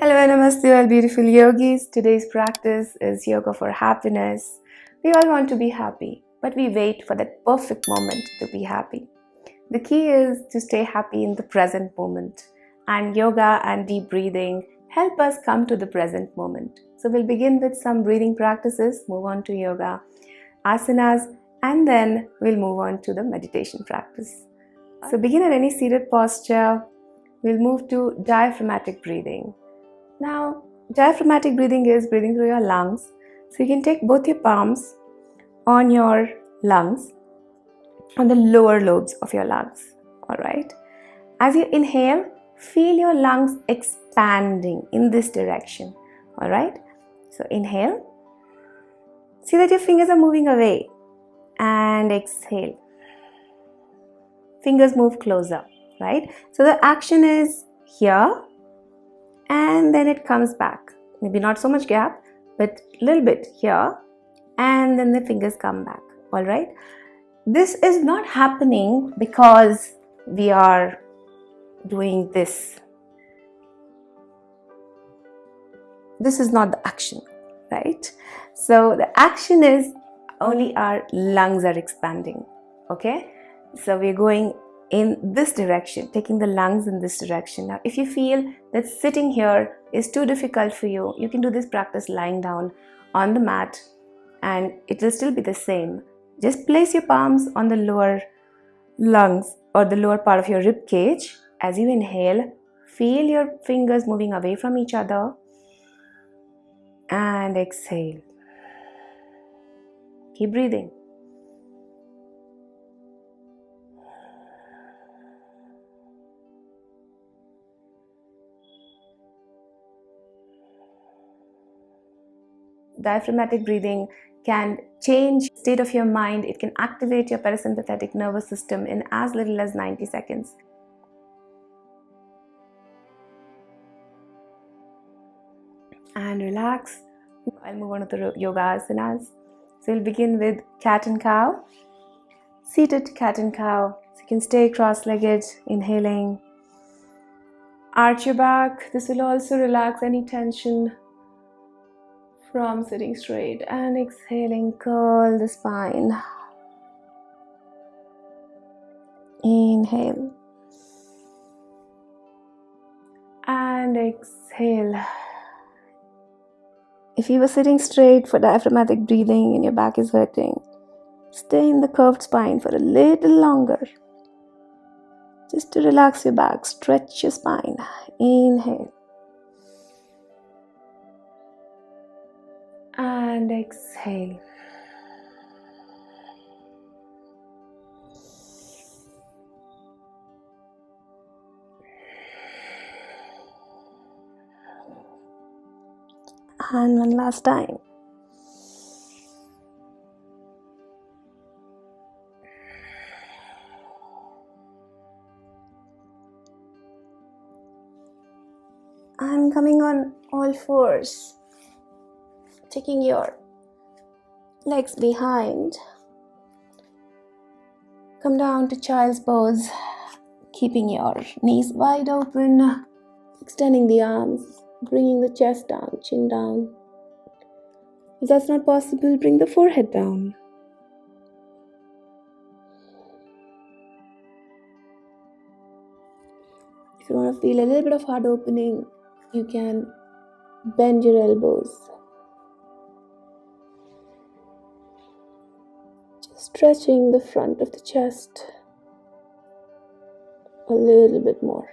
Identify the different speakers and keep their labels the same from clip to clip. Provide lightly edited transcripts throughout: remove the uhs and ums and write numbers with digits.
Speaker 1: Hello and namaste all beautiful yogis. Today's practice is yoga for happiness. We all want to be happy, but we wait for that perfect moment to be happy. The key is to stay happy in the present moment, and yoga and deep breathing help us come to the present moment. So we'll begin with some breathing practices, move on to yoga, asanas, and then we'll move on to the meditation practice. So begin at any seated posture. We'll move to diaphragmatic breathing. Now, diaphragmatic breathing is breathing through your lungs. So you can take both your palms on your lungs, on the lower lobes of your lungs. Alright. As you inhale, feel your lungs expanding in this direction. Alright. So inhale. See that your fingers are moving away. And exhale. Fingers move closer. Right. So the action is here. And then it comes back. Maybe not so much gap, but a little bit here. And then the fingers come back. All right. This is not happening because we are doing this. This is not the action, right? So the action is only our lungs are expanding. Okay. So we're going in this direction, taking the lungs in this direction. Now, if you feel that sitting here is too difficult for you, you can do this practice lying down on the mat and it will still be the same. Just place your palms on the lower lungs or the lower part of your rib cage. As you inhale, feel your fingers moving away from each other and exhale. Keep breathing. Diaphragmatic breathing can change the state of your mind. It can activate your parasympathetic nervous system in as little as 90 seconds. And relax. I'll move on to the yoga asanas. So we'll begin with cat and cow. Seated cat and cow. So you can stay cross-legged, inhaling. Arch your back. This will also relax any tension from sitting straight, and exhaling, curl the spine. Inhale and exhale. If you were sitting straight for diaphragmatic breathing and your back is hurting, stay in the curved spine for a little longer. Just to relax your back, stretch your spine. Inhale. And exhale. And one last time. I'm coming on all fours. Taking your legs behind. Come down to child's pose, keeping your knees wide open, extending the arms, bringing the chest down, chin down. If that's not possible, bring the forehead down. If you want to feel a little bit of heart opening, you can bend your elbows. Stretching the front of the chest a little bit more.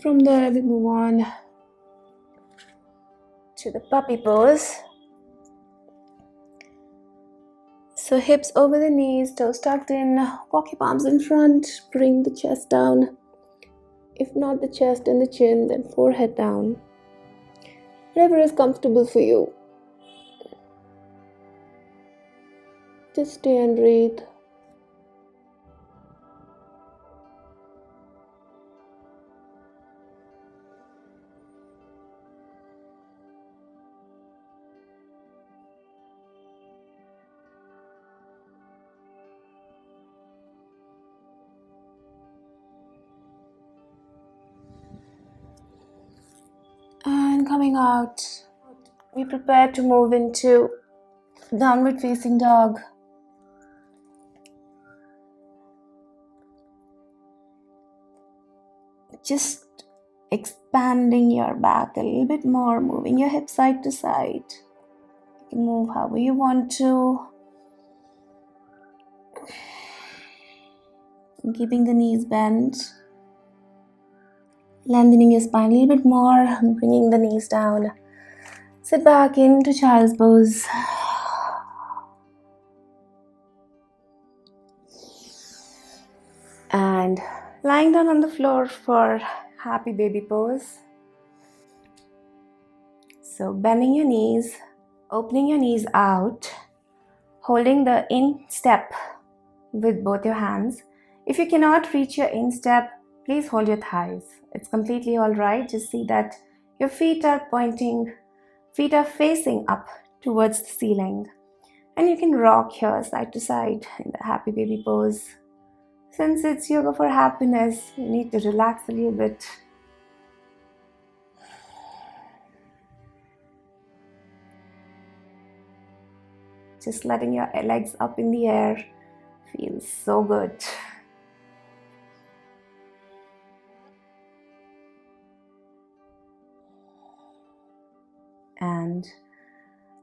Speaker 1: From there, we move on to the puppy pose. So hips over the knees, toes tucked in, walk your palms in front, bring the chest down. If not the chest and the chin, then forehead down. Whatever is comfortable for you. Just stay and breathe. coming out, we prepare to move into downward facing dog. Just expanding your back a little bit more, moving your hips side to side. You can move however you want to. Keeping the knees bent. Lengthening your spine a little bit more, bringing the knees down. Sit back into child's pose. And lying down on the floor for happy baby pose. So bending your knees, opening your knees out, holding the instep with both your hands. If you cannot reach your instep, please hold your thighs. It's completely alright. Just see that your feet are facing up towards the ceiling. And you can rock here side to side in the happy baby pose. Since it's yoga for happiness, you need to relax a little bit. Just letting your legs up in the air feels so good. And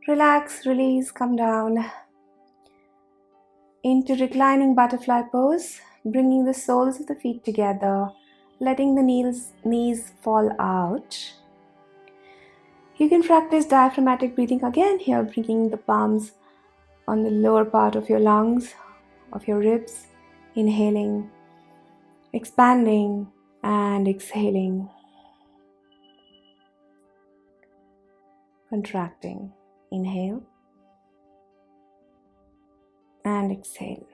Speaker 1: relax, release, come down into reclining butterfly pose, bringing the soles of the feet together, letting the knees fall out. You can practice diaphragmatic breathing again here, bringing the palms on the lower part of your lungs, of your ribs, inhaling, expanding, and exhaling, contracting. Inhale and exhale.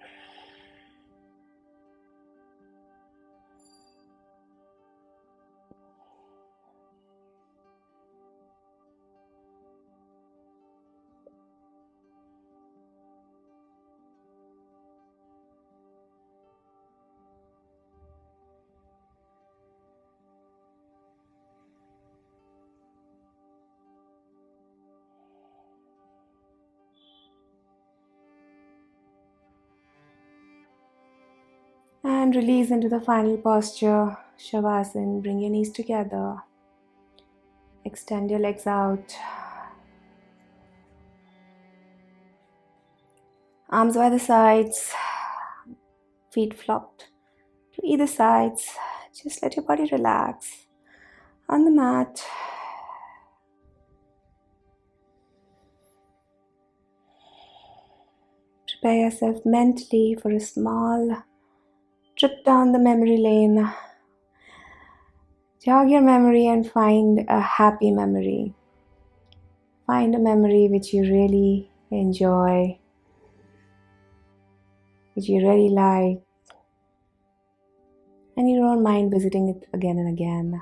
Speaker 1: And release into the final posture, Savasana. Bring your knees together. Extend your legs out. Arms by the sides. Feet flopped to either sides. Just let your body relax on the mat. Prepare yourself mentally for a small trip down the memory lane. Jog your memory and find a happy memory. Find a memory which you really enjoy, which you really like, and you don't mind visiting it again and again.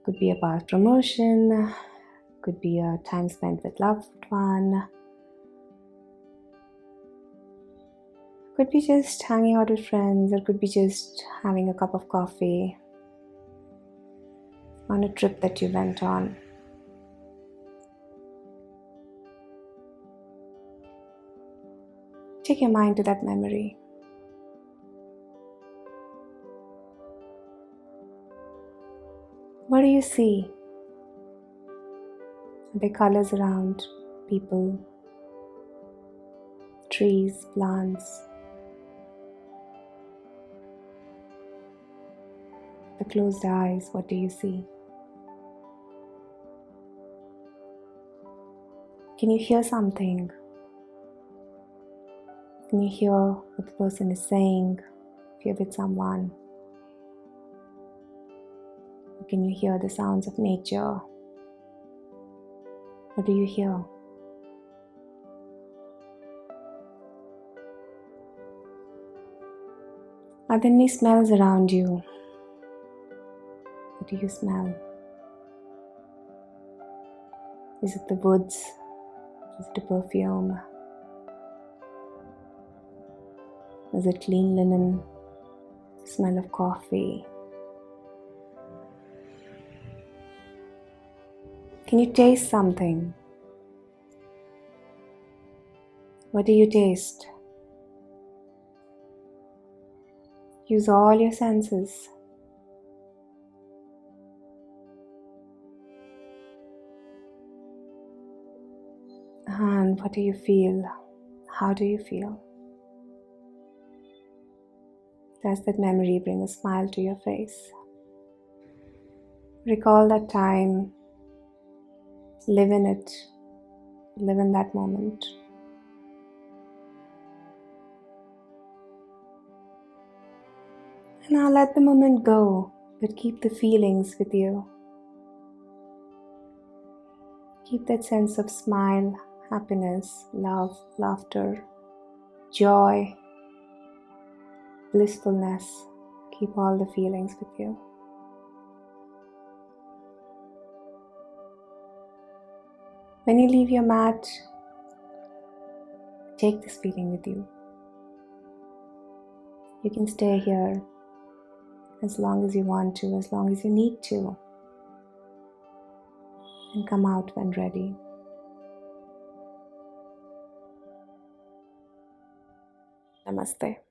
Speaker 1: Could be a past promotion, could be a time spent with loved one, could be just hanging out with friends, or could be just having a cup of coffee on a trip that you went on. Take your mind to that memory. What do you see? Are there colors around? People, trees, plants? The closed eyes, what do you see? Can you hear something? Can you hear what the person is saying if you're with someone? Or can you hear the sounds of nature? What do you hear? Are there any smells around you? What do you smell? Is it the woods? Is it a perfume? Is it clean linen? Smell of coffee? Can you taste something? What do you taste? Use all your senses. And what do you feel? How do you feel? Does that memory bring a smile to your face? Recall that time, live in it, live in that moment. And now let the moment go, but keep the feelings with you. Keep that sense of smile, happiness, love, laughter, joy, blissfulness. Keep all the feelings with you. When you leave your mat, take this feeling with you. You can stay here as long as you want to, as long as you need to, and come out when ready. Namaste.